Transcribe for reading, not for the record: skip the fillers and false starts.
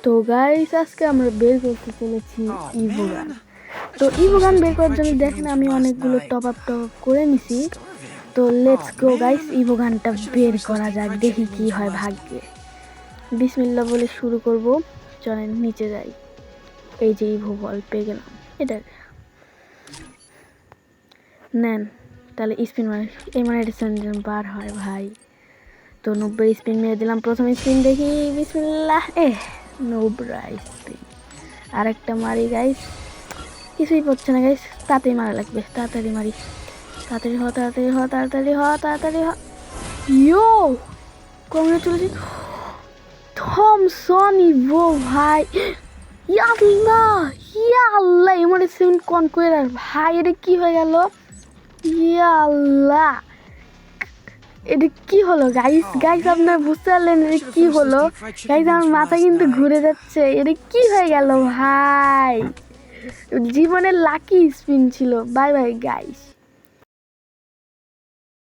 তো গাইস আজকে আমরা বের করতে চলেছি ইভোগান। তো ইভোগান বের করার জন্য দেখেন আমি অনেকগুলো টপ আপ করে নিছি। তো লেটস গো গাইস, ইভোগানটা বের করা যাক, দেখি কি হয় ভাগ্যে। বিসমিল্লাহ বলে শুরু করব। চলেন নিচে যাই। এই যে ইভো বল পেয়ে গেলাম, এটা নেন। তাহলে স্পিন মানে এই মানে এটা বার হয় ভাই। তো 90 স্পিন মেরে দিলাম। প্রথম স্পিন দেখি, বিসমিল্লাহ, নোবরা স্পিন। আরেকটা মারি গাইস, কিছুই পড়ছে না গাইস, তাড়াতাড়ি মারা লাগবে, তাড়াতাড়ি মারি, তাড়াতাড়ি হ, তাড়াতাড়ি হ, তাড়াতাড়ি হ, তাড়াতাড়ি হ। ইয়ো, কংগ্রেচুলেশন থমসন ইভো ভাই। ইয়াল্লাহ, ইয়াল্লাহ, ইমোরেশন কনকুয়েরার ভাই, এটা কি হয়ে গেল? ইয়াল্লাহ, এটা কি হলো গাইস? গাইস আপনারা বুঝতে পারলেন এটা কি হলো? গাইস আমার মাথা কিন্তু ঘুরে যাচ্ছে, এটা কি হয়ে গেল ভাই? জীবনের লাকি স্পিন ছিল। Bye bye guys.